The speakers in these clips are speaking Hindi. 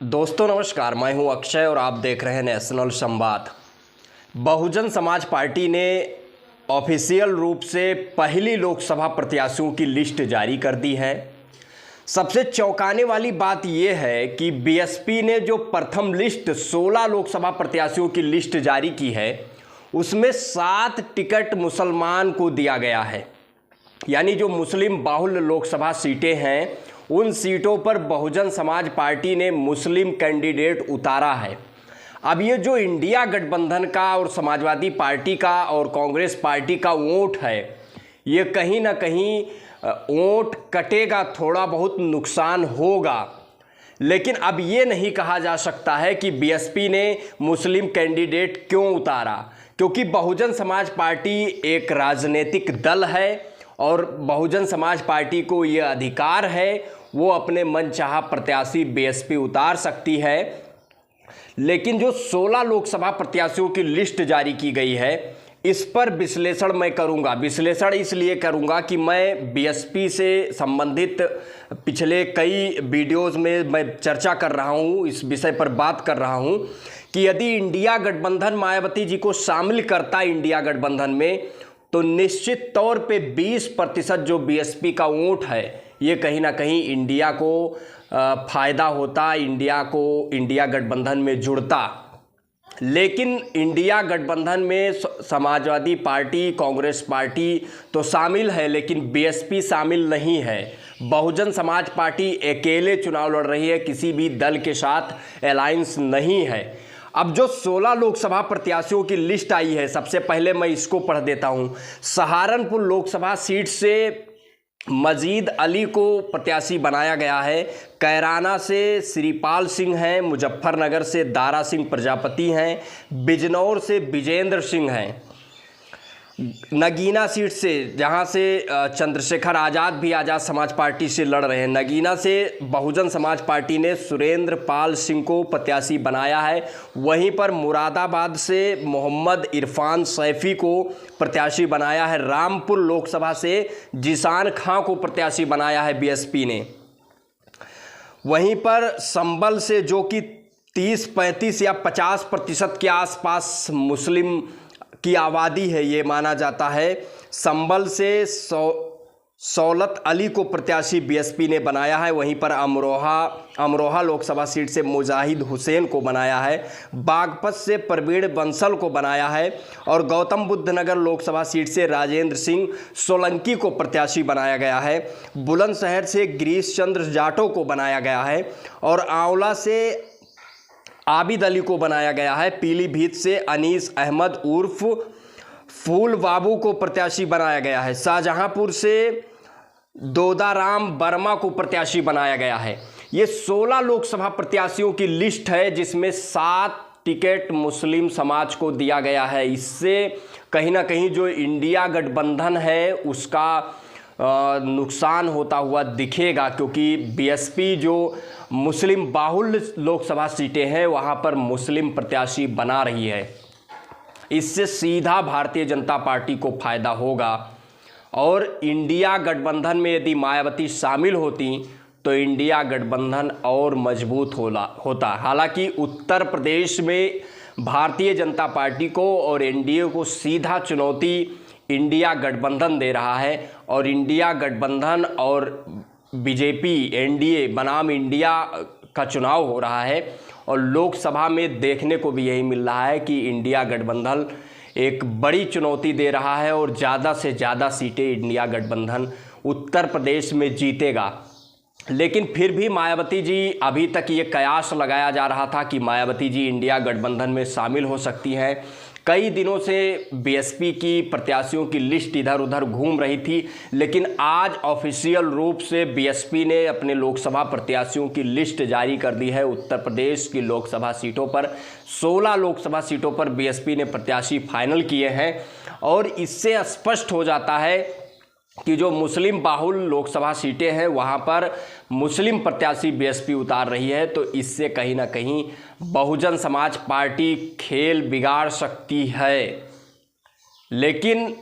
दोस्तों नमस्कार, मैं हूं अक्षय और आप देख रहे हैं नेशनल संवाद। बहुजन समाज पार्टी ने ऑफिशियल रूप से पहली लोकसभा प्रत्याशियों की लिस्ट जारी कर दी है। सबसे चौंकाने वाली बात यह है कि बीएसपी ने जो प्रथम लिस्ट 16 लोकसभा प्रत्याशियों की लिस्ट जारी की है, उसमें 7 टिकट मुसलमान को दिया गया है। यानी जो मुस्लिम बाहुल्य लोकसभा सीटें हैं, उन सीटों पर बहुजन समाज पार्टी ने मुस्लिम कैंडिडेट उतारा है। अब ये जो इंडिया गठबंधन का और समाजवादी पार्टी का और कांग्रेस पार्टी का वोट है, ये कहीं ना कहीं वोट कटेगा, थोड़ा बहुत नुकसान होगा। लेकिन अब ये नहीं कहा जा सकता है कि बीएसपी ने मुस्लिम कैंडिडेट क्यों उतारा, क्योंकि बहुजन समाज पार्टी एक राजनीतिक दल है और बहुजन समाज पार्टी को ये अधिकार है, वो अपने मनचाहा प्रत्याशी बीएसपी उतार सकती है। लेकिन जो 16 लोकसभा प्रत्याशियों की लिस्ट जारी की गई है, इस पर विश्लेषण मैं करूंगा। विश्लेषण इसलिए करूंगा कि मैं बीएसपी से संबंधित पिछले कई वीडियोस में मैं चर्चा कर रहा हूं, इस विषय पर बात कर रहा हूं कि यदि इंडिया गठबंधन मायावती जी को शामिल करता इंडिया गठबंधन में, तो निश्चित तौर पे 20% जो बीएसपी का वोट है, ये कहीं ना कहीं इंडिया को फ़ायदा होता, इंडिया को इंडिया गठबंधन में जुड़ता। लेकिन इंडिया गठबंधन में समाजवादी पार्टी, कांग्रेस पार्टी तो शामिल है, लेकिन बीएसपी शामिल नहीं है। बहुजन समाज पार्टी अकेले चुनाव लड़ रही है, किसी भी दल के साथ अलायंस नहीं है। अब जो 16 लोकसभा प्रत्याशियों की लिस्ट आई है, सबसे पहले मैं इसको पढ़ देता हूं। सहारनपुर लोकसभा सीट से मजीद अली को प्रत्याशी बनाया गया है। कैराना से श्रीपाल सिंह हैं, मुजफ्फरनगर से दारा सिंह प्रजापति हैं, बिजनौर से विजेंद्र सिंह हैं, नगीना सीट से जहां से चंद्रशेखर आज़ाद भी आज़ाद समाज पार्टी से लड़ रहे हैं, नगीना से बहुजन समाज पार्टी ने सुरेंद्र पाल सिंह को प्रत्याशी बनाया है। वहीं पर मुरादाबाद से मोहम्मद इरफान सैफी को प्रत्याशी बनाया है। रामपुर लोकसभा से जिसान खां को प्रत्याशी बनाया है बीएसपी ने। वहीं पर संबल से, जो कि 30-35 या 50% के आसपास मुस्लिम की आबादी है, ये माना जाता है, संबल से सौलत अली को प्रत्याशी बीएसपी ने बनाया है। वहीं पर अमरोहा लोकसभा सीट से मुजाहिद हुसैन को बनाया है। बागपत से प्रवीण बंसल को बनाया है और गौतम बुद्ध नगर लोकसभा सीट से राजेंद्र सिंह सोलंकी को प्रत्याशी बनाया गया है। बुलंदशहर से गिरीश चंद्र जाटो को बनाया गया है और आंवला से आबिद अली को बनाया गया है। पीलीभीत से अनीस अहमद उर्फ फूल बाबू को प्रत्याशी बनाया गया है। शाहजहांपुर से दोदाराम वर्मा को प्रत्याशी बनाया गया है। ये 16 लोकसभा प्रत्याशियों की लिस्ट है, जिसमें 7 टिकट मुस्लिम समाज को दिया गया है। इससे कहीं ना कहीं जो इंडिया गठबंधन है, उसका नुकसान होता हुआ दिखेगा, क्योंकि बीएसपी जो मुस्लिम बाहुल्य लोकसभा सीटें हैं, वहां पर मुस्लिम प्रत्याशी बना रही है। इससे सीधा भारतीय जनता पार्टी को फायदा होगा और इंडिया गठबंधन में यदि मायावती शामिल होती तो इंडिया गठबंधन और मजबूत होता। हालांकि उत्तर प्रदेश में भारतीय जनता पार्टी को और एनडीए को सीधा चुनौती इंडिया गठबंधन दे रहा है और इंडिया गठबंधन और बीजेपी एनडीए बनाम इंडिया का चुनाव हो रहा है और लोकसभा में देखने को भी यही मिल रहा है कि इंडिया गठबंधन एक बड़ी चुनौती दे रहा है और ज़्यादा से ज़्यादा सीटें इंडिया गठबंधन उत्तर प्रदेश में जीतेगा। लेकिन फिर भी मायावती जी, अभी तक ये कयास लगाया जा रहा था कि मायावती जी इंडिया गठबंधन में शामिल हो सकती हैं। कई दिनों से बीएसपी की प्रत्याशियों की लिस्ट इधर उधर घूम रही थी, लेकिन आज ऑफिशियल रूप से बीएसपी ने अपने लोकसभा प्रत्याशियों की लिस्ट जारी कर दी है। उत्तर प्रदेश की लोकसभा सीटों पर 16 लोकसभा सीटों पर बीएसपी ने प्रत्याशी फाइनल किए हैं और इससे स्पष्ट हो जाता है कि जो मुस्लिम बाहुल लोकसभा सीटें हैं, वहां पर मुस्लिम प्रत्याशी बीएसपी उतार रही है। तो इससे कहीं ना कहीं बहुजन समाज पार्टी खेल बिगाड़ सकती है। लेकिन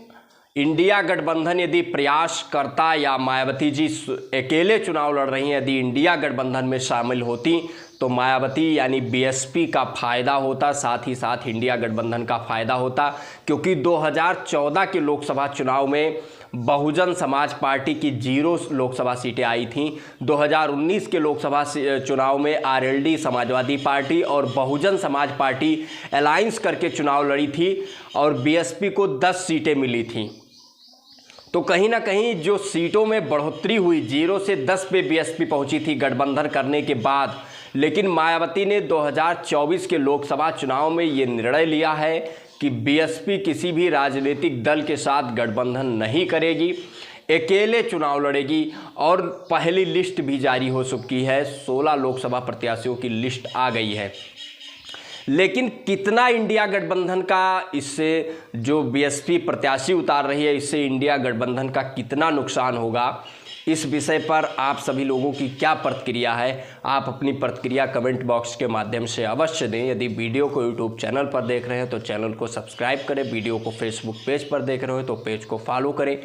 इंडिया गठबंधन यदि प्रयास करता या मायावती जी अकेले चुनाव लड़ रही हैं, यदि इंडिया गठबंधन में शामिल होती तो मायावती यानी बीएसपी का फ़ायदा होता, साथ ही साथ इंडिया गठबंधन का फ़ायदा होता, क्योंकि 2014 के लोकसभा चुनाव में बहुजन समाज पार्टी की 0 लोकसभा सीटें आई थीं। 2019 के लोकसभा चुनाव में आरएलडी समाजवादी पार्टी और बहुजन समाज पार्टी अलायंस करके चुनाव लड़ी थी और बीएसपी को 10 सीटें मिली थीं। तो कहीं ना कहीं जो सीटों में बढ़ोतरी हुई, 0 से 10 पे बीएसपी पहुंची थी गठबंधन करने के बाद, लेकिन मायावती ने 2024 के लोकसभा चुनाव में ये निर्णय लिया है कि बीएसपी किसी भी राजनीतिक दल के साथ गठबंधन नहीं करेगी, अकेले चुनाव लड़ेगी और पहली लिस्ट भी जारी हो चुकी है। 16 लोकसभा प्रत्याशियों की लिस्ट आ गई है। लेकिन कितना इंडिया गठबंधन का, इससे जो बीएसपी प्रत्याशी उतार रही है, इससे इंडिया गठबंधन का कितना नुकसान होगा, इस विषय पर आप सभी लोगों की क्या प्रतिक्रिया है, आप अपनी प्रतिक्रिया कमेंट बॉक्स के माध्यम से अवश्य दें। यदि वीडियो को यूट्यूब चैनल पर देख रहे हैं तो चैनल को सब्सक्राइब करें, वीडियो को फेसबुक पेज पर देख रहे हो तो पेज को फॉलो करें।